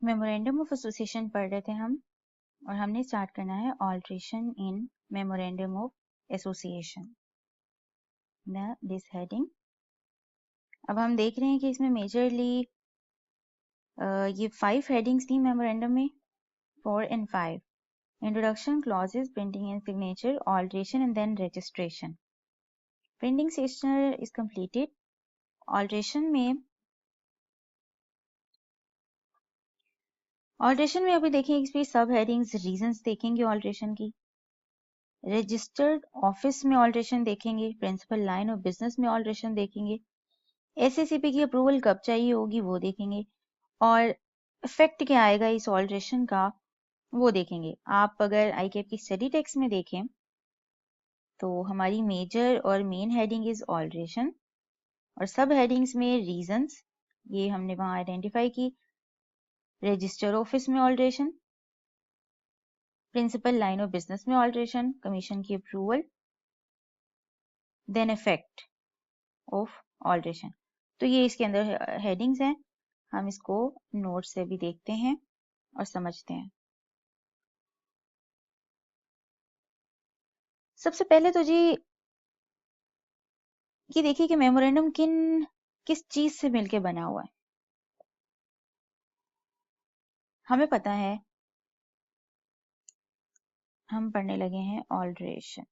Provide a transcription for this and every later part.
Memorandum of association पढ़ रहे थे हम और हमने स्टार्ट करना है alteration in memorandum of association this heading. अब हम देख रहे हैं कि इसमें मेजरली ये 5 हेडिंग्स थी मेमोरेंडम में, 4 and 5। Introduction, clauses, printing and signature, alteration and then registration. Printing stationer is completed. Alteration में अभी देखेंगे इसमें सब हेडिंग्स, रीजंस देखेंगे ऑल्ट्रेशन की। रजिस्टर्ड ऑफिस में ऑल्ट्रेशन देखेंगे, प्रिंसिपल लाइन ऑफ बिजनेस में ऑल्ट्रेशन देखेंगे, एसएसीपी की अप्रूवल कब चाहिए होगी वो देखेंगे, और इफेक्ट क्या आएगा इस ऑल्ट्रेशन का वो देखेंगे। आप अगर आईकेप की स्टडी टेक्स्ट में देखें तो हमारी मेजर और मेन हेडिंग इज ऑल्ट्रेशन और सब हेडिंग्स में रीजंस ये हमने वहां आइडेंटिफाई की। रजिस्टर ऑफिस में alteration, principal line of business में ऑल्ट्रेशन, कमीशन की approval, then effect of alteration. तो ये इसके अंदर हेडिंग्स हैं, हम इसको नोट से भी देखते हैं और समझते हैं। सबसे पहले तो जी ये देखिए कि मेमोरेंडम किस चीज से मिलके बना हुआ है। हमें पता है, हम पढ़ने लगे हैं ऑल्ट्रेशन।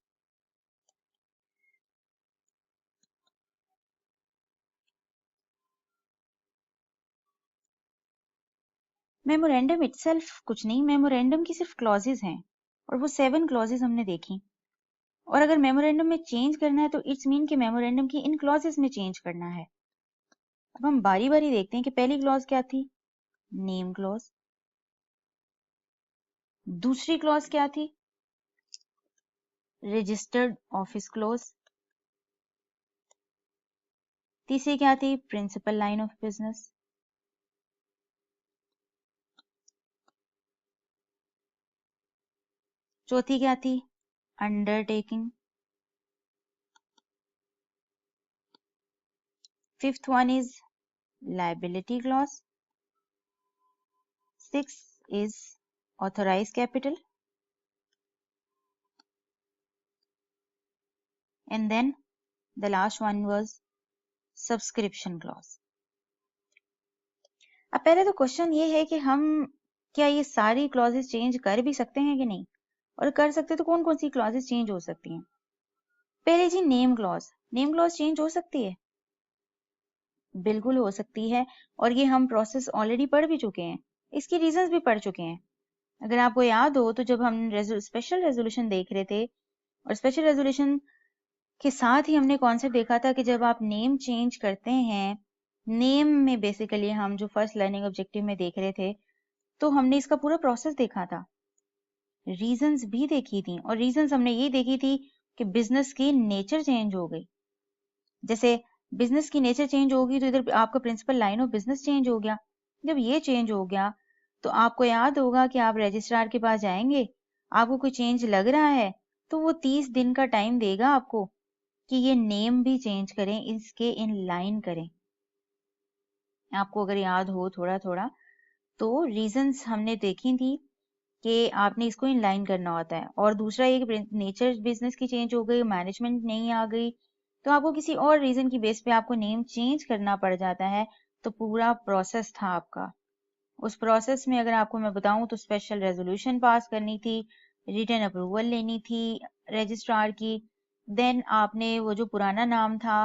मेमोरेंडम इटसेल्फ कुछ नहीं, मेमोरेंडम की सिर्फ क्लॉजेज हैं और वो 7 क्लॉजेज हमने देखी। और अगर मेमोरेंडम में चेंज करना है तो इट्स मीन कि मेमोरेंडम की इन क्लॉजेज में चेंज करना है। अब हम बारी बारी देखते हैं कि पहली क्लॉज क्या थी, नेम क्लॉज। दूसरी क्लॉज क्या थी, रजिस्टर्ड ऑफिस क्लॉज। तीसरी क्या थी, प्रिंसिपल लाइन ऑफ बिजनेस। चौथी क्या थी, undertaking. Fifth one is liability clause. Sixth is authorized capital. And then the last one was subscription clause. अब पहले तो क्वेश्चन ये है कि हम क्या ये सारी क्लॉजेस चेंज कर भी सकते हैं कि नहीं, और कर सकते तो कौन कौन सी क्लॉजेस चेंज हो सकती हैं। पहले जी नेम क्लॉज चेंज हो सकती है, बिल्कुल हो सकती है, और ये हम प्रोसेस ऑलरेडी पढ़ भी चुके हैं, इसकी रीजंस भी पढ़ चुके हैं। अगर आपको याद हो तो जब हम स्पेशल रेजोल्यूशन देख रहे थे, और स्पेशल रेजोल्यूशन के साथ ही हमने कॉन्सेप्ट देखा था कि जब आप नेम चेंज करते हैं, नेम में बेसिकली हम जो फर्स्ट लर्निंग ऑब्जेक्टिव में देख रहे थे, तो हमने इसका पूरा प्रोसेस देखा था, रीजंस भी देखी थी, और रीजंस हमने ये देखी थी कि बिजनेस की नेचर चेंज हो गई। जैसे बिजनेस की नेचर चेंज होगी तो इधर आपका principal line of business change हो गया। जब ये चेंज हो गया तो आपको याद होगा कि आप रजिस्ट्रार के पास जाएंगे, आपको कोई चेंज लग रहा है तो वो 30 दिन का टाइम देगा आपको कि ये नेम भी चेंज करें, इसके इन लाइन करें। आपको अगर याद हो थोड़ा थोड़ा तो रीजंस हमने देखी थी कि आपने इसको इन लाइन करना होता है। और दूसरा ये कि नेचर बिजनेस की चेंज हो गई, मैनेजमेंट नहीं आ गई, तो आपको किसी और रीजन की बेस पे आपको नेम चेंज करना पड़ जाता है। तो पूरा प्रोसेस था आपका, उस प्रोसेस में अगर आपको मैं बताऊं तो स्पेशल रेजोल्यूशन पास करनी थी, रिटन अप्रूवल लेनी थी रजिस्ट्रार की, देन आपने वो जो पुराना नाम था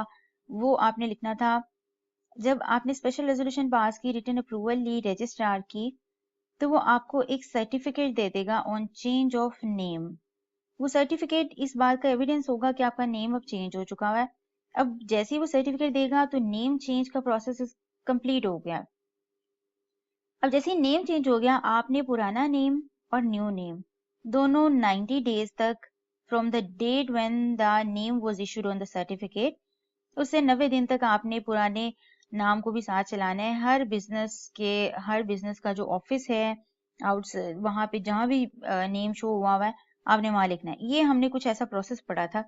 वो आपने लिखना था। जब आपने स्पेशल रेजोल्यूशन पास की, रिटन अप्रूवल ली रजिस्ट्रार की, तो वो आपको एक सर्टिफिकेट दे देगा ऑन चेंज ऑफ नेम। वो सर्टिफिकेट इस बात का एविडेंस होगा कि आपका नेम अब चेंज हो चुका है। अब जैसे ही वो सर्टिफिकेट देगा तो नेम चेंज का प्रोसेस कंप्लीट हो गया। अब जैसे ही नेम चेंज हो गया, आपने पुराना नेम और न्यू नेम दोनों 90 डेज तक from the date when the name was issued on the certificate, उससे 90 दिन तक आपने पुराने नाम को भी साथ चलाना है। हर बिजनेस का जो ऑफिस है आउट वहां पे जहां भी नेम शो हुआ है आपने वहां लिखना है। ये हमने कुछ ऐसा प्रोसेस पढ़ा था।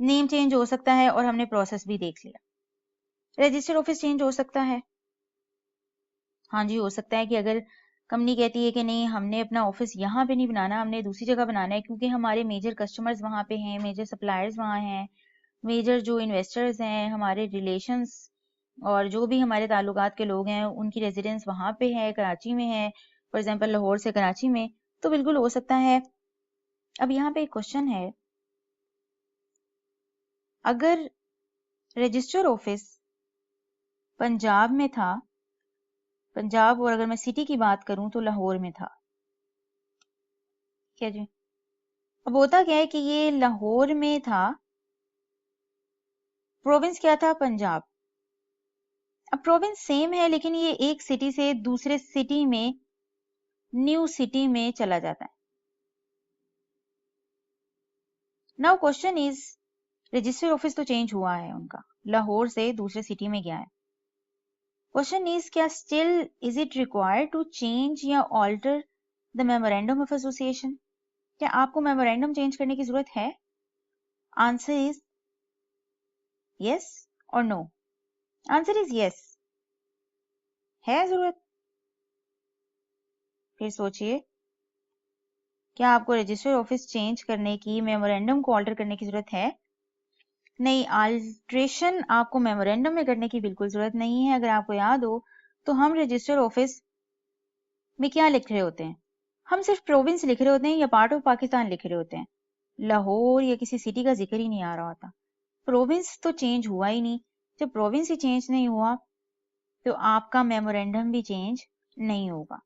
नेम चेंज हो सकता है और हमने प्रोसेस भी देख लिया। रजिस्टर्ड ऑफिस चेंज हो सकता है, हाँ जी, हो सकता है कि अगर कंपनी कहती है कि नहीं, हमने अपना ऑफिस यहाँ पे नहीं बनाना, हमने दूसरी जगह बनाना है क्योंकि हमारे मेजर कस्टमर्स वहाँ पे हैं, मेजर सप्लायर्स वहाँ हैं, मेजर जो इन्वेस्टर्स हैं, हमारे रिलेशंस और जो भी हमारे ताल्लुकात के लोग हैं उनकी रेजिडेंस वहाँ पे है, कराची में है, फॉर एग्जांपल लाहौर से कराची में, तो बिल्कुल हो सकता है। अब यहाँ पे एक क्वेश्चन है, अगर रजिस्टर ऑफिस पंजाब में था, पंजाब, और अगर मैं सिटी की बात करूं तो लाहौर में था, क्या जी? अब होता क्या है कि ये लाहौर में था, प्रोविंस क्या था? पंजाब। अब प्रोविंस सेम है लेकिन ये एक सिटी से दूसरे सिटी में, न्यू सिटी में चला जाता है। Now question is, register office तो चेंज हुआ है उनका, लाहौर से दूसरे सिटी में गया है। क्वेश्चन इज, क्या still is it required to change या alter the memorandum of association? क्या आपको मेमोरेंडम चेंज करने की जरूरत है? आंसर इज यस और नो। आंसर इज यस, है जरूरत। फिर सोचिए, क्या आपको रजिस्टर ऑफिस चेंज करने की, मेमोरेंडम को ऑल्टर करने की जरूरत है? नहीं, अल्ट्रेशन आपको मेमोरेंडम में करने की बिल्कुल जरूरत नहीं है। अगर आपको याद हो तो हम रजिस्टर ऑफिस में क्या लिख रहे होते हैं? हम सिर्फ प्रोविंस लिख रहे होते हैं या पार्ट ऑफ पाकिस्तान लिख रहे होते हैं, लाहौर या किसी सिटी का जिक्र ही नहीं आ रहा होता। प्रोविंस तो चेंज हुआ ही नहीं। जब प्रोविंस ही चेंज नहीं हुआ तो आपका मेमोरेंडम भी चेंज नहीं होगा।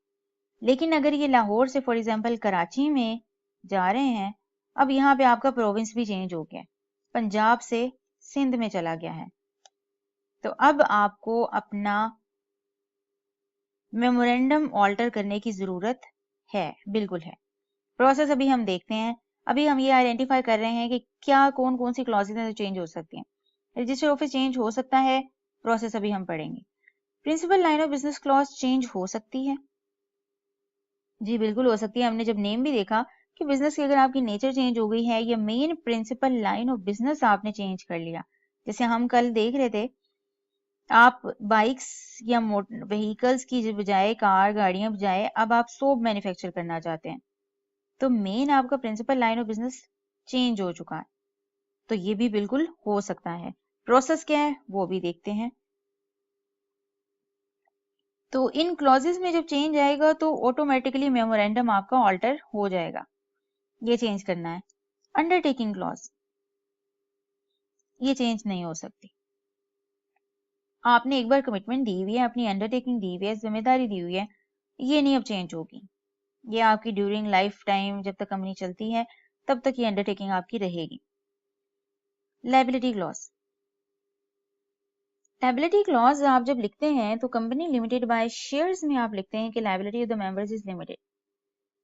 लेकिन अगर ये लाहौर से फॉर एग्जांपल कराची में जा रहे हैं, अब यहाँ पे आपका प्रोविंस भी चेंज हो गया, पंजाब से सिंध में चला गया है, तो अब आपको अपना मेमोरेंडम ऑल्टर करने की जरूरत है, बिल्कुल है। प्रोसेस अभी हम देखते हैं। अभी हम ये आइडेंटिफाई कर रहे हैं कि क्या कौन कौन सी क्लॉजेज हैं जो चेंज हो सकती हैं। रजिस्टर ऑफिस चेंज हो सकता है, प्रोसेस अभी हम पढ़ेंगे। Principal line of business clause change हो सकती है, जी बिल्कुल हो सकती है। हमने जब नेम भी देखा कि बिजनेस की अगर आपकी नेचर चेंज हो गई है या main principal line of business आपने चेंज कर लिया, जैसे हम कल देख रहे थे, आप बाइक्स या व्हीकल्स की बजाय, कार गाड़ियां बजाय अब आप सोप मैन्युफैक्चर करना चाहते हैं, तो मेन आपका principal line of business change हो चुका है, तो ये भी बिल्कुल हो सकता है। प्रोसेस क्या है वो भी देखते हैं। तो इन क्लॉजेस में जब चेंज आएगा तो ऑटोमेटिकली मेमोरेंडम आपका ऑल्टर हो जाएगा, ये चेंज करना है। अंडरटेकिंग क्लॉज, ये चेंज नहीं हो सकती। आपने एक बार कमिटमेंट दी हुई है, अपनी अंडरटेकिंग दी हुई है, जिम्मेदारी दी हुई है, ये नहीं अब चेंज होगी। ये आपकी ड्यूरिंग लाइफ टाइम, जब तक कंपनी चलती है तब तक ये अंडरटेकिंग आपकी रहेगी। लायबिलिटी क्लॉज, लायबिलिटी क्लॉज आप जब लिखते हैं तो कंपनी लिमिटेड बाय शेयर्स में आप लिखते हैं कि liability of the members is limited.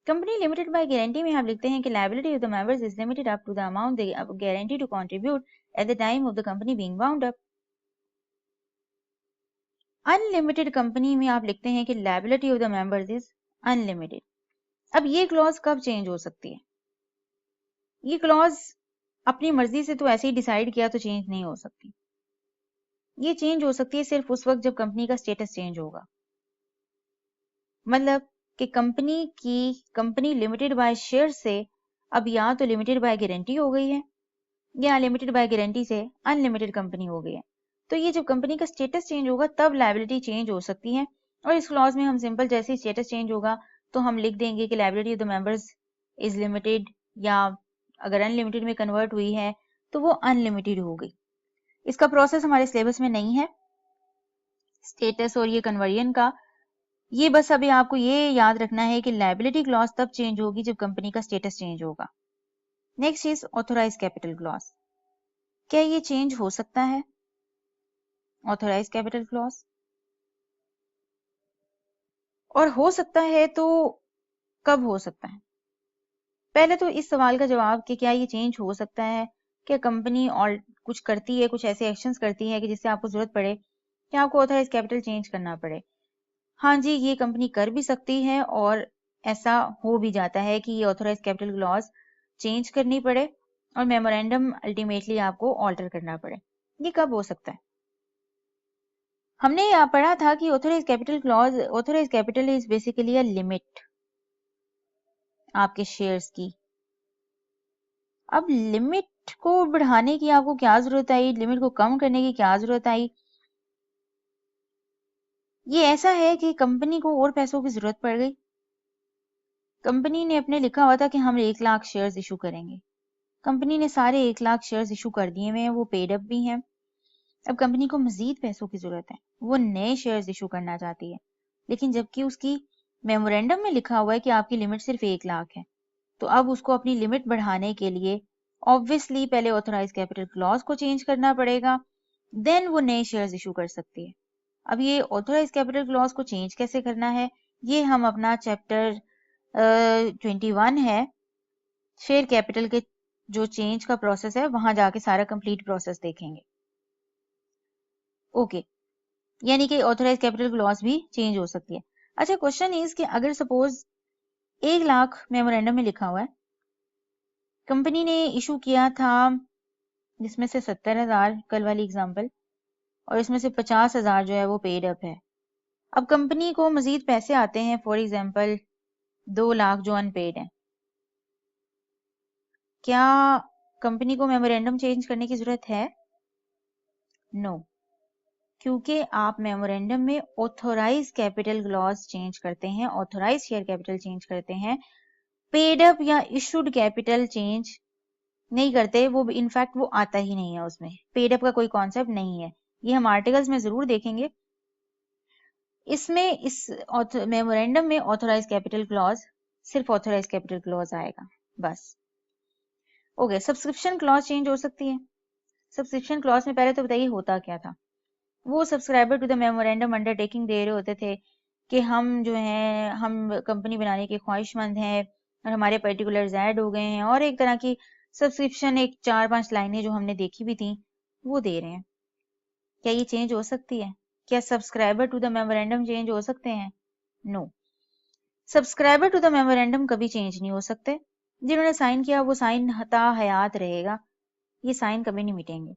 Company limited by guarantee में आप लिखते हैं कि liability of the members is limited up to the amount they guarantee to contribute at the time of the company being bound up. Unlimited company में आप लिखते हैं कि liability of the members is unlimited. अब ये clause कब change हो सकती है? ये क्लॉज अपनी मर्जी से तो ऐसे ही डिसाइड किया तो चेंज नहीं हो सकती। ये चेंज हो सकती है सिर्फ उस वक्त जब कंपनी का स्टेटस चेंज होगा। मतलब कि कंपनी लिमिटेड बाय शेयर से अब या तो लिमिटेड बाय गारंटी हो गई है या लिमिटेड बाय गारंटी से अनलिमिटेड कंपनी हो गई है। तो ये जब कंपनी का स्टेटस चेंज होगा तब लायबिलिटी चेंज हो सकती है। और इस क्लॉज में हम सिंपल जैसे ही स्टेटस चेंज होगा तो हम लिख देंगे कि liability of the members is limited, या अगर अनलिमिटेड में कन्वर्ट हुई है तो वो अनलिमिटेड हो गई। इसका प्रोसेस हमारे सिलेबस में नहीं है, स्टेटस और ये कन्वर्जन का। ये बस अभी आपको ये याद रखना है कि लायबिलिटी क्लॉज तब चेंज होगी जब कंपनी का स्टेटस चेंज होगा। Next is authorise capital clause, क्या ये चेंज हो सकता है? ऑथोराइज कैपिटल क्लॉज, और हो सकता है तो कब हो सकता है? पहले तो इस सवाल का जवाब कि क्या ये चेंज हो सकता है, क्या कंपनी और कुछ करती है, कुछ ऐसे एक्शंस करती है कि जिससे आपको जरूरत पड़े कि आपको ऑथराइज कैपिटल चेंज करना पड़े। हाँ जी, ये कंपनी कर भी सकती है और ऐसा हो भी जाता है कि ये ऑथराइज कैपिटल क्लॉज चेंज करनी पड़े और मेमोरेंडम अल्टीमेटली आपको ऑल्टर करना पड़े। ये कब हो सकता है? हमने पढ़ा था कि authorise capital clause, authorise capital is basically a limit आपके शेयर्स की। अब लिमिट को बढ़ाने की आपको क्या जरूरत आई, लिमिट को कम करने की क्या जरूरत आई? ये ऐसा है कि कंपनी को और पैसों की जरूरत पड़ गई। कंपनी ने अपने लिखा हुआ था कि हम 1 लाख शेयर्स इशू करेंगे। कंपनी ने सारे 1 लाख शेयर्स इशू कर दिए हुए हैं, वो पेड अप भी हैं। अब कंपनी को मजीद पैसों की जरूरत है, वो नए शेयर्स इशू करना चाहती है, लेकिन जबकि उसकी मेमोरेंडम में लिखा हुआ है कि आपकी लिमिट सिर्फ 1 लाख है। तो अब उसको अपनी लिमिट बढ़ाने के लिए ऑब्वियसली पहले ऑथोराइज कैपिटल क्लॉज को चेंज करना पड़ेगा, देन वो नए शेयर्स इशू कर सकती है। अब ये ऑथोराइज कैपिटल क्लॉज को चेंज कैसे करना है, ये हम अपना चैप्टर 21 है शेयर कैपिटल के जो चेंज का प्रोसेस है वहां जाके सारा कंप्लीट प्रोसेस देखेंगे। ओके, यानी कि ऑथोराइज कैपिटल क्लॉज भी चेंज हो सकती है। अच्छा, क्वेश्चन इज कि अगर सपोज 1 लाख मेमोरेंडम में लिखा हुआ है, कंपनी ने इशू किया था जिसमें से 70,000 कल वाली एग्जांपल, और इसमें से 50,000 जो है वो पेड अप है। अब कंपनी को मजीद पैसे आते हैं, फॉर एग्जांपल 2 लाख जो अनपेड है। क्या कंपनी को मेमोरेंडम चेंज करने की जरूरत है? नो, क्योंकि आप मेमोरेंडम में ऑथोराइज कैपिटल क्लॉज चेंज करते हैं, ऑथोराइज शेयर कैपिटल चेंज करते हैं, पेड अप या इशूड कैपिटल चेंज नहीं करते। वो इनफैक्ट वो आता ही नहीं है, उसमें पेड अप का कोई कॉन्सेप्ट नहीं है। ये हम आर्टिकल्स में जरूर देखेंगे। इसमें इस मेमोरेंडम में ऑथोराइज कैपिटल क्लॉज, सिर्फ ऑथोराइज कैपिटल क्लॉज आएगा बस। ओके, सब्सक्रिप्शन क्लॉज चेंज हो सकती है। सब्सक्रिप्शन क्लॉज में पहले तो बताइए होता क्या था। वो subscriber to the memorandum undertaking दे रहे होते थे कि हम जो हैं, हम कंपनी बनाने के ख्वाहिशमंद हैं और हमारे पर्टिकुलर्स ऐड हो गए हैं, और एक तरह की सब्सक्रिप्शन, एक 4-5 लाइनें जो हमने देखी भी थी वो दे रहे हैं। क्या ये चेंज हो सकती है? क्या subscriber to the memorandum change हो सकते हैं? No, subscriber to the memorandum कभी चेंज नहीं हो सकते। जिन्होंने साइन किया वो साइन हता हयात रहेगा, ये साइन कभी नहीं मिटेंगे।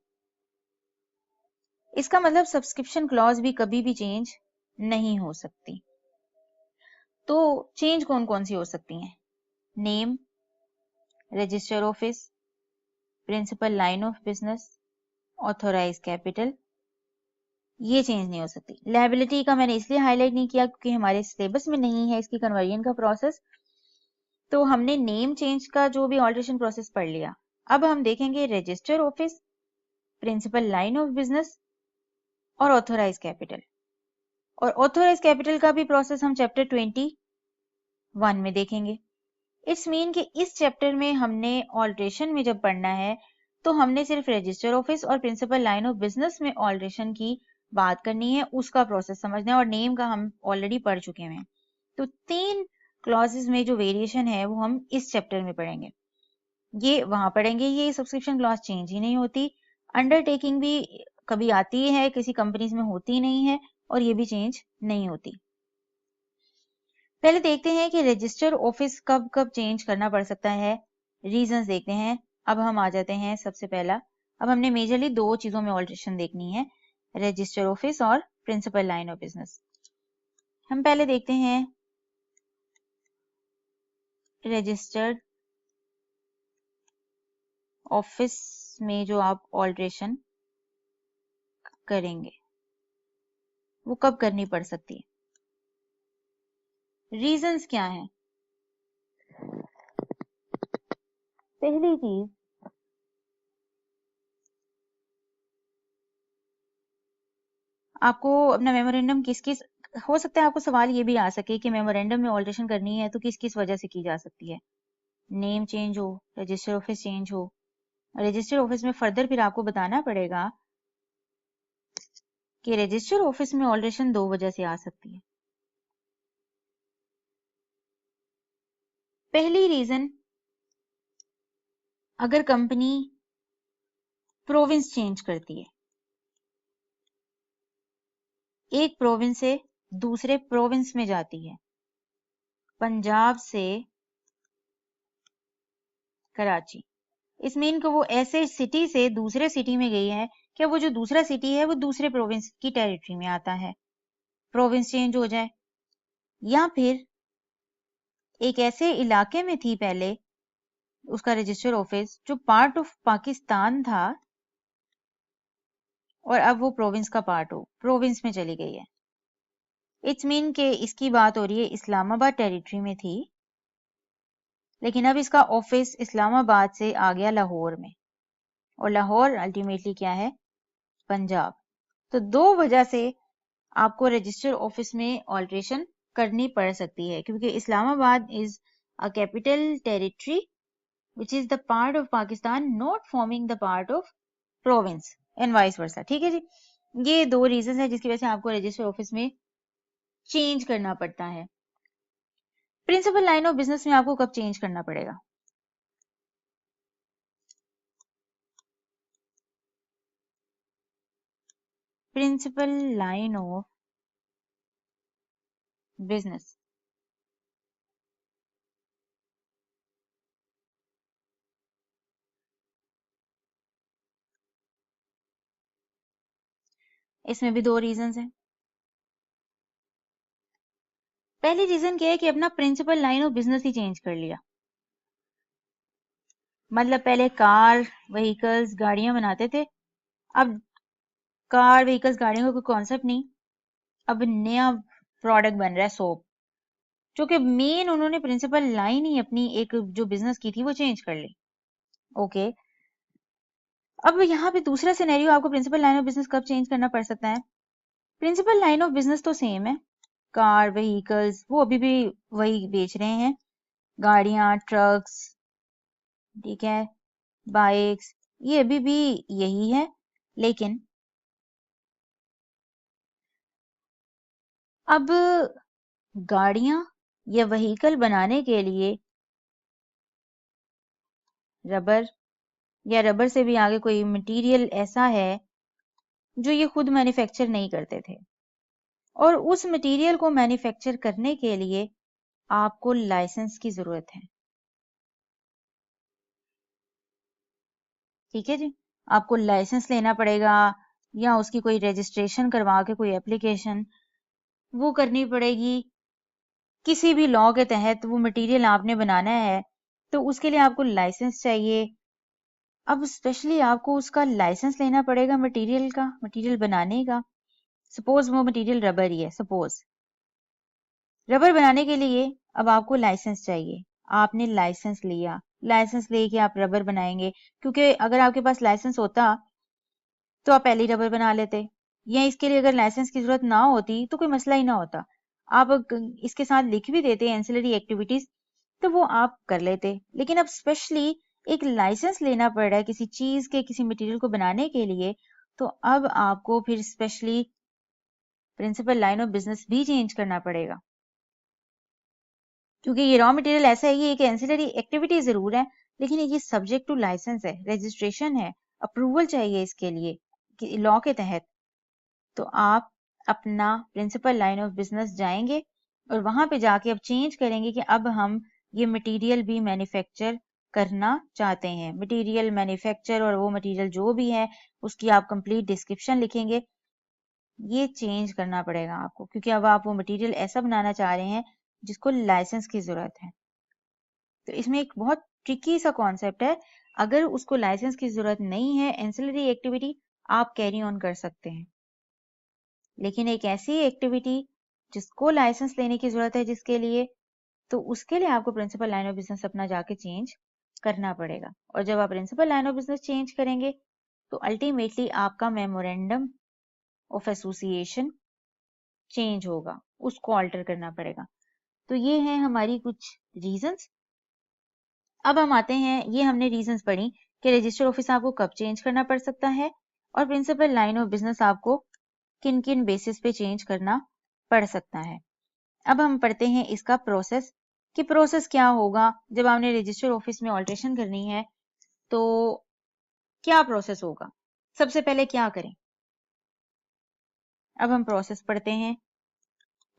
इसका मतलब सब्सक्रिप्शन क्लॉज भी कभी भी चेंज नहीं हो सकती। तो चेंज कौन कौन सी हो सकती हैं? Name, register office, principal line of business, authorise capital, ये चेंज नहीं हो सकती। लायबिलिटी का मैंने इसलिए हाईलाइट नहीं किया क्योंकि हमारे सिलेबस में नहीं है इसकी कन्वर्जन का प्रोसेस। तो हमने नेम चेंज का जो भी ऑल्ट्रेशन प्रोसेस पढ़ लिया। अब हम देखेंगे register office, principal line of business और ऑथोराइज कैपिटल। और ऑथोराइज कैपिटल का भी प्रोसेस हम चैप्टर 21 में देखेंगे। इट्स मीन कि इस चैप्टर में हमने ऑल्ट्रेशन में जब पढ़ना है तो हमने सिर्फ रजिस्टर ऑफिस और प्रिंसिपल लाइन ऑफ बिजनेस में ऑल्ट्रेशन की बात करनी है, उसका प्रोसेस समझना है, और नेम का हम ऑलरेडी पढ़ चुके हैं। तो 3 क्लॉजेस में जो वेरिएशन है वो हम इस चैप्टर में पढ़ेंगे, ये वहां पढ़ेंगे। ये सब्सक्रिप्शन क्लॉज चेंज ही नहीं होती, अंडरटेकिंग भी कभी आती है, किसी कंपनीज में होती नहीं है, और ये भी चेंज नहीं होती। पहले देखते हैं कि रजिस्टर ऑफिस कब कब चेंज करना पड़ सकता है, रीजंस देखते हैं। अब हम आ जाते हैं सबसे पहला, अब हमने मेजरली 2 चीजों में ऑल्ट्रेशन देखनी है, रजिस्टर ऑफिस और प्रिंसिपल लाइन ऑफ बिजनेस। हम पहले देखते हैं रजिस्टर्ड ऑफिस में जो आप ऑल्ट्रेशन करेंगे वो कब करनी पड़ सकती है, रीजंस क्या है। पहली चीज, आपको अपना मेमोरेंडम किस किस, हो सकता है आपको सवाल ये भी आ सके कि मेमोरेंडम में ऑल्ट्रेशन करनी है तो किस किस वजह से की जा सकती है। नेम चेंज हो, रजिस्टर ऑफिस चेंज हो। रजिस्टर ऑफिस में फर्दर फिर आपको बताना पड़ेगा कि रजिस्टर ऑफिस में ऑल्ट्रेशन 2 वजह से आ सकती है। पहली रीजन, अगर कंपनी प्रोविंस चेंज करती है, एक प्रोविंस से दूसरे प्रोविंस में जाती है, पंजाब से कराची, इस मीन को वो ऐसे सिटी से दूसरे सिटी में गई है क्या वो जो दूसरा सिटी है वो दूसरे प्रोविंस की टेरिटरी में आता है, प्रोविंस चेंज हो जाए, या फिर एक ऐसे इलाके में थी पहले उसका रजिस्टर ऑफिस जो पार्ट ऑफ पाकिस्तान था और अब वो प्रोविंस का पार्ट हो, प्रोविंस में चली गई है। इट्स मीन के इसकी बात हो रही है इस्लामाबाद टेरिटरी में थी, लेकिन अब इसका ऑफिस इस्लामाबाद से आ गया लाहौर में, और लाहौर अल्टीमेटली क्या है, पंजाब। तो दो वजह से आपको रजिस्टर ऑफिस में ऑल्ट्रेशन करनी पड़ सकती है, क्योंकि Islamabad is a capital territory which is the part of Pakistan not forming the part of province and vice versa. ठीक है जी, ये दो रीजन है जिसकी वजह से आपको रजिस्टर ऑफिस में चेंज करना पड़ता है। प्रिंसिपल लाइन ऑफ बिजनेस में आपको कब चेंज करना पड़ेगा? प्रिंसिपल लाइन ऑफ बिजनेस इसमें भी दो रीजन हैं। पहली रीजन क्या है कि अपना प्रिंसिपल लाइन ऑफ बिजनेस ही चेंज कर लिया। मतलब पहले कार व्हीकल्स गाड़ियां बनाते थे, अब कार व्हीकल्स गाड़ियों का कोई कॉन्सेप्ट नहीं, अब नया प्रोडक्ट बन रहा है सोप, जो कि मेन उन्होंने प्रिंसिपल लाइन ही अपनी एक जो बिजनेस की थी वो चेंज कर ली। ओके, अब यहाँ पे दूसरा सिनेरियो आपको प्रिंसिपल लाइन ऑफ बिजनेस कब चेंज करना पड़ सकता है? प्रिंसिपल लाइन ऑफ बिजनेस तो सेम है, कार व्हीकल्स वो अभी भी वही बेच रहे हैं, गाड़ियां ट्रक्स, ठीक है, बाइक्स, ये अभी भी यही है, लेकिन अब गाड़ियां या व्हीकल बनाने के लिए रबर या रबर से भी आगे कोई मटेरियल ऐसा है जो ये खुद मैन्युफैक्चर नहीं करते थे, और उस मटेरियल को मैन्युफैक्चर करने के लिए आपको लाइसेंस की जरूरत है। ठीक है जी, आपको लाइसेंस लेना पड़ेगा या उसकी कोई रजिस्ट्रेशन करवा के कोई एप्लीकेशन वो करनी पड़ेगी। किसी भी लॉ के तहत वो मटेरियल आपने बनाना है तो उसके लिए आपको लाइसेंस चाहिए। अब स्पेशली आपको उसका लाइसेंस लेना पड़ेगा मटेरियल का, मटेरियल बनाने का। सपोज वो मटेरियल रबर ही है, सपोज रबर बनाने के लिए अब आपको लाइसेंस चाहिए, आपने लाइसेंस लिया, लाइसेंस लेके आप रबर बनाएंगे, क्योंकि अगर आपके पास लाइसेंस होता तो आप पहले ही रबर बना लेते, या इसके लिए अगर लाइसेंस की जरूरत ना होती तो कोई मसला ही ना होता, आप इसके साथ लिख भी देते एंसिलरी एक्टिविटीज तो वो आप कर लेते। लेकिन अब स्पेशली एक लाइसेंस लेना पड़ रहा है किसी चीज के, किसी मटेरियल को बनाने के लिए, तो अब आपको फिर specially principal line of business भी चेंज करना पड़ेगा, क्योंकि ये रॉ मटेरियल ऐसा है, ये एक एंसिलरी एक्टिविटी जरूर है, लेकिन ये सब्जेक्ट टू लाइसेंस है, रजिस्ट्रेशन है, अप्रूवल चाहिए इसके लिए लॉ के तहत। तो आप अपना प्रिंसिपल लाइन ऑफ बिजनेस जाएंगे और वहां पे जाके अब चेंज करेंगे कि अब हम ये मटेरियल भी मैन्युफैक्चर करना चाहते हैं। मटेरियल मैन्युफैक्चर और वो मटेरियल जो भी है उसकी आप कंप्लीट डिस्क्रिप्शन लिखेंगे, ये चेंज करना पड़ेगा आपको, क्योंकि अब आप वो मटेरियल ऐसा बनाना चाह रहे हैं जिसको लाइसेंस की जरूरत है। तो इसमें एक बहुत ट्रिकी सा कॉन्सेप्ट है, अगर उसको लाइसेंस की जरूरत नहीं है एंसिलरी एक्टिविटी आप कैरी ऑन कर सकते हैं, लेकिन एक ऐसी एक्टिविटी जिसको लाइसेंस लेने की जरूरत है जिसके लिए, तो उसके लिए आपको प्रिंसिपल लाइन ऑफ बिजनेस अपना जाके चेंज करना पड़ेगा। और जब आप principal line of business change करेंगे तो अल्टीमेटली आपका मेमोरेंडम ऑफ एसोसिएशन चेंज होगा, उसको ऑल्टर करना पड़ेगा। तो ये हैं हमारी कुछ रीजंस। अब हम आते हैं, ये हमने रीजंस पढ़ी कि रजिस्टर ऑफिस आपको कब चेंज करना पड़ सकता है और प्रिंसिपल लाइन ऑफ बिजनेस आपको किन किन बेसिस पे चेंज करना पड़ सकता है। अब हम पढ़ते हैं इसका प्रोसेस, कि प्रोसेस क्या होगा जब आपने रजिस्टर ऑफिस में ऑल्ट्रेशन करनी है, तो क्या प्रोसेस होगा, सबसे पहले क्या करें। अब हम प्रोसेस पढ़ते हैं,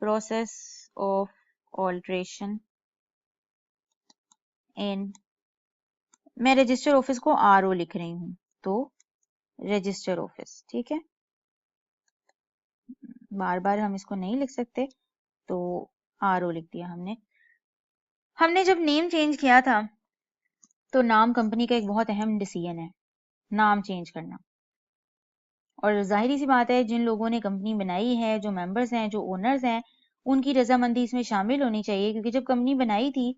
प्रोसेस ऑफ ऑल्ट्रेशन इन, मैं रजिस्टर ऑफिस को आरओ लिख रही हूं, तो रजिस्टर ऑफिस, ठीक है। बार बार हम इसको नहीं लिख सकते तो RO लिख दिया हमने। हमने जब नेम चेंज किया था तो नाम कंपनी का एक बहुत अहम डिसीजन है, नाम चेंज करना। और जाहिर सी बात है जिन लोगों ने कंपनी बनाई है, जो मेंबर्स हैं, जो ओनर्स हैं, उनकी रजामंदी इसमें शामिल होनी चाहिए। क्योंकि जब कंपनी बनाई थी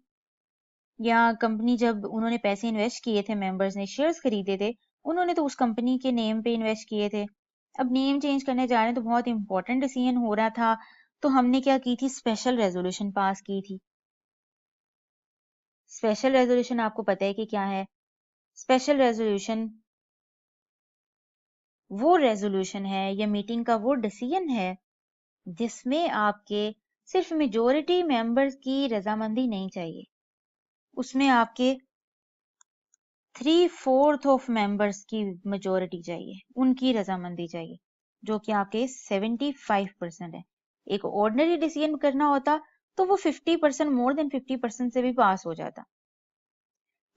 या कंपनी जब उन्होंने पैसे इन्वेस्ट किए थे, मेंबर्स ने शेयर्स खरीदे थे, उन्होंने तो उस कंपनी के नेम पे इन्वेस्ट किए थे। अब नेम चेंज करने जा रहे हैं तो बहुत इंपॉर्टेंट डिसीजन हो रहा था। तो हमने क्या की थी, स्पेशल रेजोल्यूशन पास की थी। स्पेशल रेजोल्यूशन आपको पता है कि क्या है? स्पेशल रेजोल्यूशन वो रेजोल्यूशन है या मीटिंग का वो डिसीजन है जिसमें आपके सिर्फ मेजोरिटी मेंबर्स की रजामंदी नहीं चाहिए, उसमें आपके 3/4 ऑफ मेंबर्स की मेजोरिटी चाहिए, उनकी रजामंदी चाहिए, जो कि आपके 75% है। एक ऑर्डिनरी डिसीजन करना होता तो वो 50%, मोर देन 50% से भी पास हो जाता।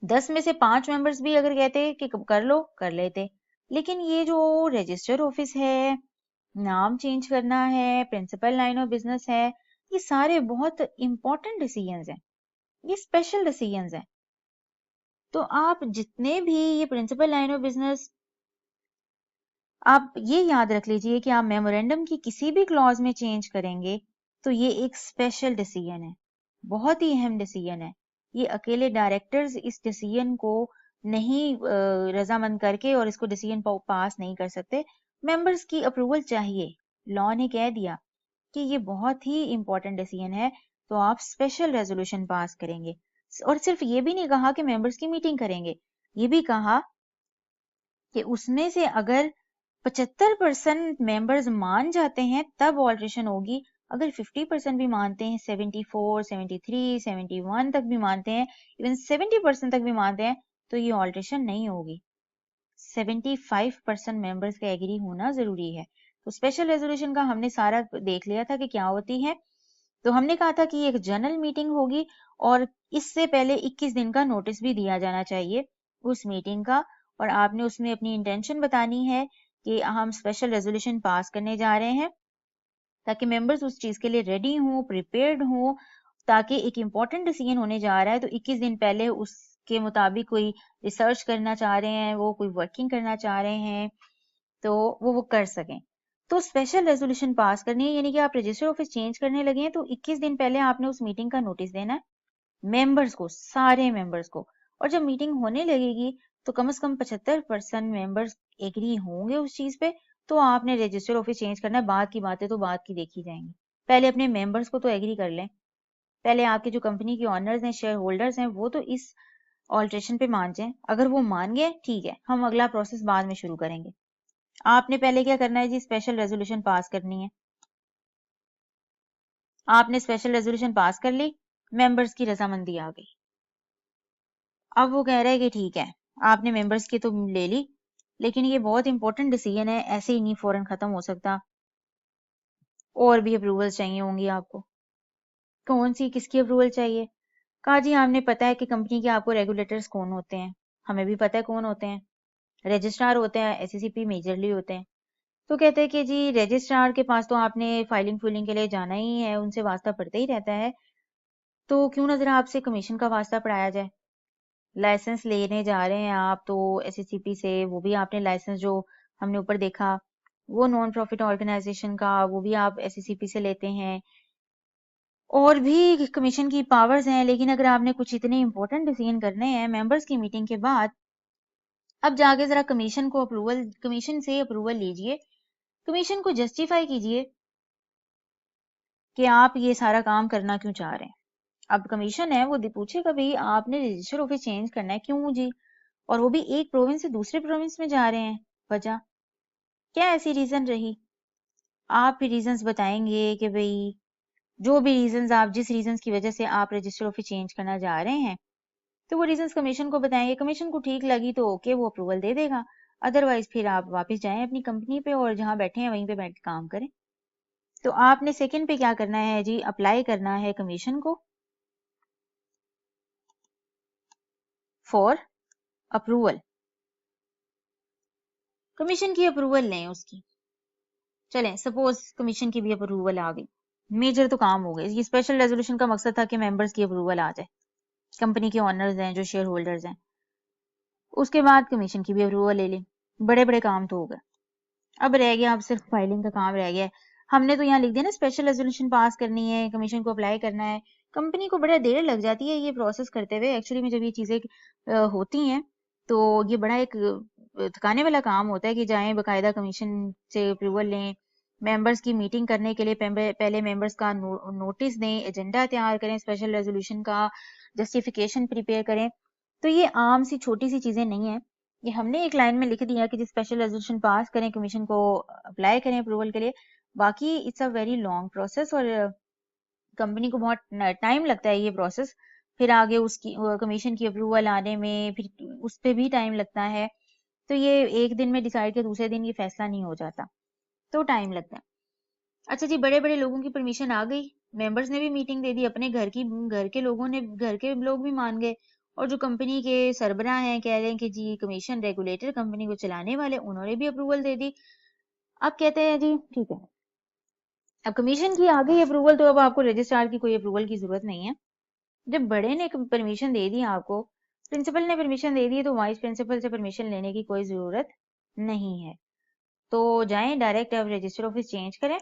10 में से 5 मेंबर्स भी अगर कहते कि कर लो, कर लेते। लेकिन ये जो रजिस्टर ऑफिस है, नाम चेंज करना है, प्रिंसिपल लाइन ऑफ बिजनेस है, ये सारे बहुत इंपॉर्टेंट डिसीजंस हैं, ये स्पेशल डिसीजंस हैं। तो आप जितने भी ये प्रिंसिपल लाइन ऑफ बिजनेस, आप ये याद रख लीजिए कि आप मेमोरेंडम की किसी भी क्लॉज में चेंज करेंगे तो ये एक स्पेशल डिसीजन है, बहुत ही अहम डिसीजन है। ये अकेले डायरेक्टर्स इस डिसीजन को नहीं रजामंद करके और इसको डिसीजन पास नहीं कर सकते, मेंबर्स की अप्रूवल चाहिए। लॉ ने कह दिया कि ये बहुत ही इंपॉर्टेंट डिसीजन है, तो आप स्पेशल रेजोल्यूशन पास करेंगे। और सिर्फ ये भी नहीं कहा कि मेंबर्स की मीटिंग करेंगे, ये भी कहा कि उसमें से अगर 75% मेंबर्स मान जाते हैं तब ऑल्ट्रेशन होगी। अगर 50% भी मानते हैं, 74, 73, 71 तक भी मानते हैं, इवन 70% तक भी मानते हैं, तो ये ऑल्ट्रेशन नहीं होगी। 75% मेंबर्स का एग्री होना जरूरी है। तो स्पेशल रेजोल्यूशन का हमने सारा देख लिया था कि क्या होती है। तो हमने कहा था कि एक जनरल मीटिंग होगी और इससे पहले 21 दिन का नोटिस भी दिया जाना चाहिए उस मीटिंग का, और आपने उसमें अपनी इंटेंशन बतानी है कि हम स्पेशल रेजोल्यूशन पास करने जा रहे हैं, ताकि मेंबर्स उस चीज के लिए रेडी हों, प्रिपेयर्ड हों। ताकि एक इम्पॉर्टेंट डिसीजन होने जा रहा है तो 21 दिन पहले उसके मुताबिक कोई रिसर्च करना चाह रहे हैं, वो कोई वर्किंग करना चाह रहे हैं, तो वो कर सकें। तो स्पेशल रेजोल्यूशन पास करनी है, यानी कि आप रजिस्टर ऑफिस चेंज करने लगे हैं तो 21 दिन पहले आपने उस मीटिंग का नोटिस देना है मेंबर्स को, सारे मेंबर्स को। और जब मीटिंग होने लगेगी तो कम से कम 75% मेंबर्स एग्री होंगे उस चीज पे, तो आपने रजिस्टर ऑफिस चेंज करना है। बाद की बातें तो बाद की देखी जाएंगी, पहले अपने मेंबर्स को तो एग्री कर लें। पहले आपके जो कंपनी के ऑनर्स हैं, शेयर होल्डर्स हैं, वो तो इस ऑल्ट्रेशन पे मान जाए। अगर वो मान गए, ठीक है, हम अगला प्रोसेस बाद में शुरू करेंगे। आपने पहले क्या करना है जी, स्पेशल रेजोल्यूशन पास करनी है। आपने स्पेशल रेजोल्यूशन पास कर ली, मेंबर्स की रजामंदी आ गई। अब वो कह रहे हैं कि ठीक है, आपने मेंबर्स की तो ले ली, लेकिन ये बहुत इंपॉर्टेंट डिसीजन है, ऐसे ही नहीं फौरन खत्म हो सकता, और भी अप्रूवल्स चाहिए होंगी आपको। कौन सी, किसकी अप्रूवल चाहिए? कहा जी हमने पता है कि कंपनी के आपको रेगुलेटर्स कौन होते हैं, हमें भी पता है कौन होते हैं, रजिस्ट्रार होते हैं, SCCP मेजरली होते हैं। तो कहते हैं कि जी रजिस्ट्रार के पास तो आपने फाइलिंग फूलिंग के लिए जाना ही है, उनसे वास्ता पड़ता ही रहता है, तो क्यों ना जरा आपसे कमीशन का वास्ता पढ़ाया जाए। लाइसेंस लेने जा रहे हैं आप तो SCCP से, वो भी आपने लाइसेंस जो हमने ऊपर देखा, वो नॉन प्रॉफिट ऑर्गेनाइजेशन का, वो भी आप SCCP से लेते हैं। और भी कमीशन की पावर्स हैं, लेकिन अगर आपने कुछ इतने इंपॉर्टेंट डिसीजन करने हैं मेंबर्स की मीटिंग के बाद, अब जाके जरा कमीशन को अप्रूवल, कमीशन से अप्रूवल लीजिए, कमीशन को जस्टिफाई कीजिए कि आप ये सारा काम करना क्यों चाह रहे हैं। अब कमीशन है वो पूछेगा भाई आपने रजिस्टर ऑफिस चेंज करना है क्यों जी, और वो भी एक प्रोविंस से दूसरे प्रोविंस में जा रहे हैं, वजह क्या ऐसी रीजन रही? आप भी रीजंस बताएंगे कि भाई जो भी रीजंस, आप जिस रीजंस की वजह से आप रजिस्टर ऑफिस चेंज करना जा रहे हैं, तो वो रीजंस कमीशन को बताएंगे। कमीशन को ठीक लगी तो ओके, वो अप्रूवल दे देगा, अदरवाइज फिर आप वापस जाएं अपनी कंपनी पे और जहां बैठे हैं वहीं पे बैठ के काम करें। तो आपने सेकंड पे क्या करना है जी, अप्लाई करना है कमीशन को फॉर अप्रूवल। कमीशन की अप्रूवल लें उसकी। चलें सपोज कमीशन की भी अप्रूवल आ गई, मेजर तो काम हो गए। ये स्पेशल रेजोल्यूशन का मकसद था कि मेंबर्स की अप्रूवल आ जाए, कंपनी के ऑनर्स हैं जो शेयर होल्डर्स हैं। उसके बाद कमीशन की भी अप्रूवल ले ली, बड़े बड़े काम तो हो गए। अब रह गया, अब सिर्फ फाइलिंग का काम रह गया है। हमने तो यहाँ लिख दिया ना स्पेशल रेजोल्यूशन पास करनी है, कमीशन को अप्लाई करना है। कंपनी को बड़ा देर लग जाती है ये प्रोसेस करते हुए। एक्चुअली में जब ये चीज़ें होती हैं तो ये बड़ा एक थकाने वाला काम होता है कि जाएं बाकायदा कमीशन से अप्रूवल लें, मेंबर्स की मीटिंग करने के लिए पहले मेंबर्स का नोटिस दें, एजेंडा तैयार करें स्पेशल रेजोल्यूशन का, जस्टिफिकेशन प्रिपेयर करें। तो ये आम सी छोटी सी चीज़ें नहीं है। ये हमने एक लाइन में लिख दिया कि स्पेशल रेजोल्यूशन पास करें, कमीशन को अप्लाई करें अप्रूवल के लिए। बाकी it's a very long process और कंपनी को बहुत टाइम लगता है ये प्रोसेस। फिर आगे उसकी कमीशन की अप्रूवल आने में फिर उस पर भी टाइम लगता है। तो ये एक दिन में डिसाइड के दूसरे दिन ये फैसला नहीं हो जाता, तो टाइम लगता है। अच्छा जी, बड़े बड़े लोगों की परमिशन आ गई, मेंबर्स ने भी मीटिंग दे दी, अपने घर के लोगों ने, घर के लोग भी मान गए, और जो कंपनी के सरबराह हैं कह रहे हैं कि जी कमीशन रेगुलेटर कंपनी को चलाने वाले, उन्होंने भी अप्रूवल दे दी। अब कहते हैं जी ठीक है, अब कमीशन की आ गई अप्रूवल, तो अब आपको रजिस्ट्रार की कोई अप्रूवल की जरूरत नहीं है। जब बड़े ने परमिशन दे दी आपको, प्रिंसिपल ने परमिशन दे दी, तो वाइस प्रिंसिपल से परमिशन लेने की कोई जरूरत नहीं है। तो जाएं डायरेक्ट अब रजिस्टर ऑफिस चेंज करें,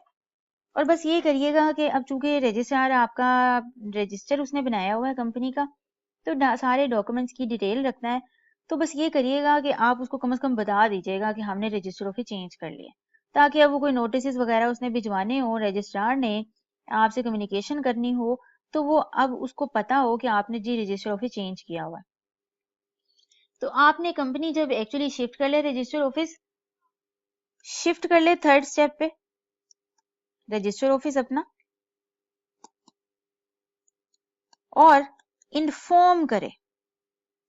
और बस ये करिएगा कि अब चूंकि रजिस्ट्रार आपका रजिस्टर उसने बनाया हुआ है कंपनी का, तो सारे डॉक्यूमेंट्स की डिटेल रखना है। तो बस ये करिएगा कि आप उसको कम से कम बता दीजिएगा कि हमने रजिस्टर ऑफिस चेंज कर लिया, ताकि अब वो कोई नोटिस वगैरह उसने भिजवाने हो, रजिस्ट्रार ने आपसे कम्युनिकेशन करनी हो, तो वो अब उसको पता हो कि आपने जी रजिस्टर ऑफिस चेंज किया हुआ है। तो आपने कंपनी जब एक्चुअली शिफ्ट कर ले, रजिस्टर ऑफिस शिफ्ट कर ले, थर्ड स्टेप पे रजिस्टर ऑफिस अपना, और इन्फॉर्म करे।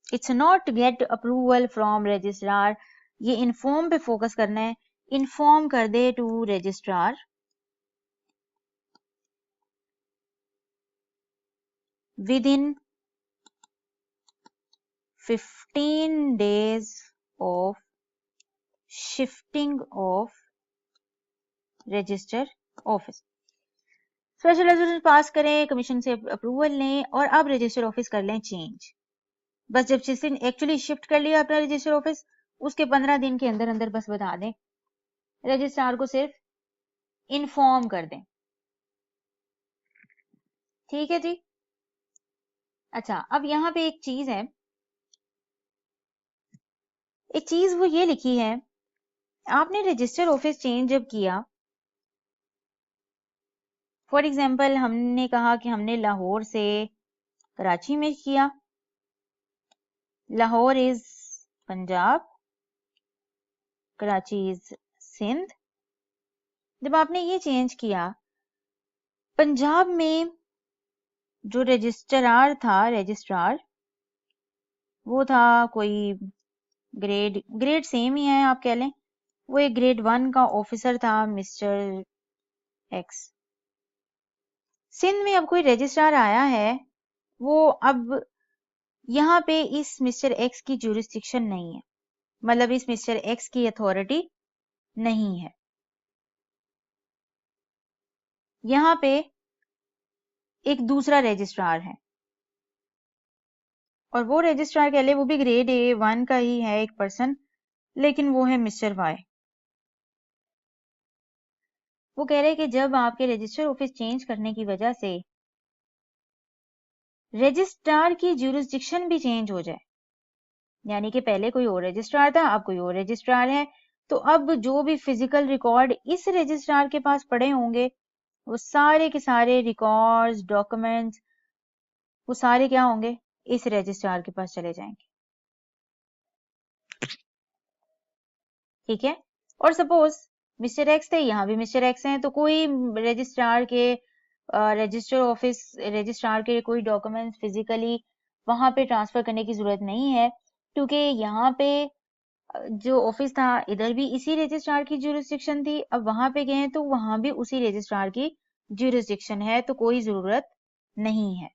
It's not get approval from registrar, ये इन्फॉर्म पे फोकस करना है। इन्फॉर्म कर दे to registrar within 15 days of shifting of register office. Special resolution pass करें, कमीशन से अप्रूवल लें, और अब रजिस्टर ऑफिस कर लें चेंज। बस जब जिस दिन एक्चुअली शिफ्ट कर लिया अपना रजिस्टर ऑफिस, उसके 15 दिन के अंदर अंदर बस बता दें, रजिस्ट्रार को सिर्फ इन्फॉर्म कर दें। ठीक है जी। अच्छा, अब यहाँ पे एक चीज है, एक चीज वो ये लिखी है, आपने रजिस्टर ऑफिस चेंज जब किया, फॉर एग्जांपल हमने कहा कि हमने लाहौर से कराची में किया, लाहौर इज पंजाब, कराची इज सिंध। जब आपने ये चेंज किया, पंजाब में जो रजिस्ट्रार वो था कोई ग्रेड सेम ही है आप कह लें, वो एक ग्रेड 1 का ऑफिसर था, मिस्टर एक्स। सिंध में अब कोई रजिस्ट्रार आया है, वो अब यहाँ पे इस मिस्टर एक्स की ज्यूरिसडिक्शन नहीं है, मतलब इस मिस्टर एक्स की अथॉरिटी नहीं है। यहाँ पे एक दूसरा रजिस्ट्रार है, और वो रजिस्ट्रार कह ले वो भी ग्रेड A1 का ही है एक पर्सन, लेकिन वो है मिस्टर वाई। वो कह रहे हैं कि जब आपके रजिस्टर ऑफिस चेंज करने की वजह से रजिस्ट्रार की ज्यूरिसडिक्शन भी चेंज हो जाए, यानी कि पहले कोई और रजिस्ट्रार था, अब कोई और रजिस्ट्रार है, तो अब जो भी फिजिकल रिकॉर्ड इस रजिस्ट्रार के पास पड़े होंगे, वो सारे के सारे रिकॉर्ड्स, डॉक्यूमेंट्स, वो सारे क्या होंगे, इस रजिस्ट्रार के पास चले जाएंगे। ठीक है। और सपोज मिस्टर एक्स थे, यहाँ भी मिस्टर एक्स हैं, तो कोई रजिस्ट्रार के रजिस्ट्रार के कोई डॉक्यूमेंट्स फिजिकली वहां पे ट्रांसफर करने की जरूरत नहीं है, क्योंकि यहाँ पे जो ऑफिस था इधर भी इसी रजिस्ट्रार की ज्यूरिसडिक्शन थी, अब वहां पे गए तो वहां भी उसी रजिस्ट्रार की ज्यूरिसडिक्शन है, तो कोई जरूरत नहीं है।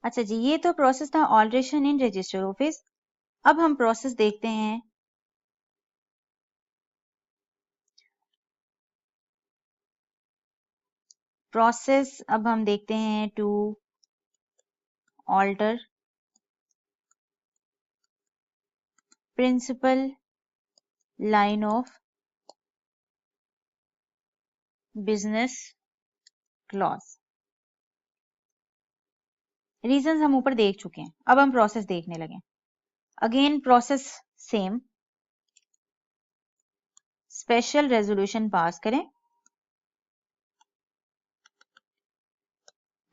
अच्छा जी, ये तो प्रोसेस था ऑल्ट्रेशन इन रजिस्टर ऑफिस। अब हम प्रोसेस देखते हैं प्रोसेस अब हम देखते हैं to alter principal line of business clause. Reasons हम ऊपर देख चुके हैं, अब हम प्रोसेस देखने लगे। Again process same, special resolution pass करें,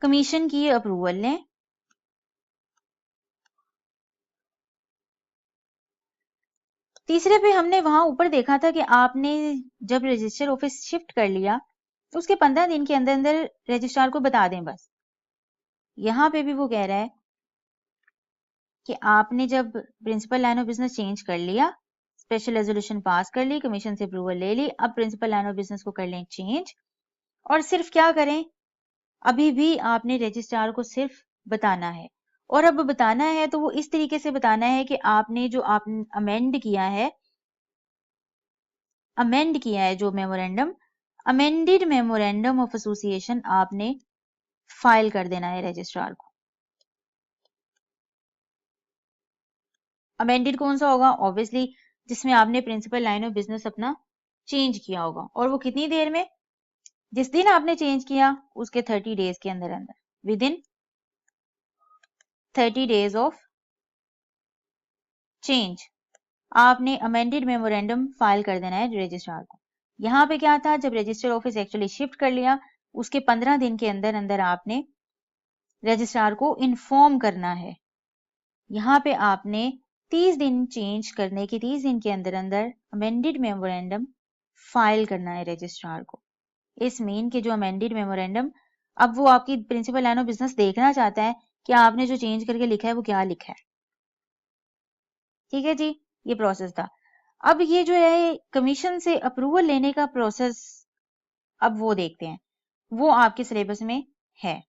कमीशन की अप्रूवल लें, तीसरे पे हमने वहां ऊपर देखा था कि आपने जब रजिस्टर ऑफिस शिफ्ट कर लिया उसके 15 दिन के अंदर अंदर रजिस्ट्रार को बता दें बस। यहां पे भी वो कह रहा है कि आपने जब principal line of business change कर लिया, स्पेशल रेजोल्यूशन पास कर ली, कमीशन से अप्रूवल ले ली, अब प्रिंसिपल लाइन ऑफ बिजनेस को कर लें चेंज, और सिर्फ क्या करें, अभी भी आपने रजिस्ट्रार को सिर्फ बताना है। और अब बताना है तो वो इस तरीके से बताना है कि आपने जो अमेंड किया है जो memorandum, amended memorandum of association आपने फाइल कर देना है रजिस्ट्रार को। अमेंडेड कौन सा होगा? ऑब्वियसली जिसमें आपने प्रिंसिपल लाइन ऑफ बिजनेस अपना चेंज किया होगा, और वो कितनी देर में? जिस दिन आपने चेंज किया उसके 30 डेज के अंदर अंदर, with in 30 days of change आपने अमेंडेड मेमोरेंडम फाइल कर देना है रजिस्ट्रार को। यहाँ पे क्या था, जब रजिस्टर ऑफिस एक्चुअली शिफ्ट कर लिया उसके 15 दिन के अंदर अंदर आपने रजिस्ट्रार को इन्फॉर्म करना है। यहाँ पे आपने 30 दिन चेंज करने के 30 दिन के अंदर अंदर अमेंडेड मेमोरेंडम फाइल करना है रजिस्ट्रार को। इस मीन के जो अमेंडेड मेमोरेंडम, अब वो आपकी प्रिंसिपल लाइन ऑफ बिजनेस देखना चाहता है कि आपने जो चेंज करके लिखा है वो क्या लिखा है। ठीक है जी, ये प्रोसेस था। अब ये जो है कमीशन से अप्रूवल लेने का प्रोसेस, अब वो देखते हैं, वो आपके सिलेबस में है।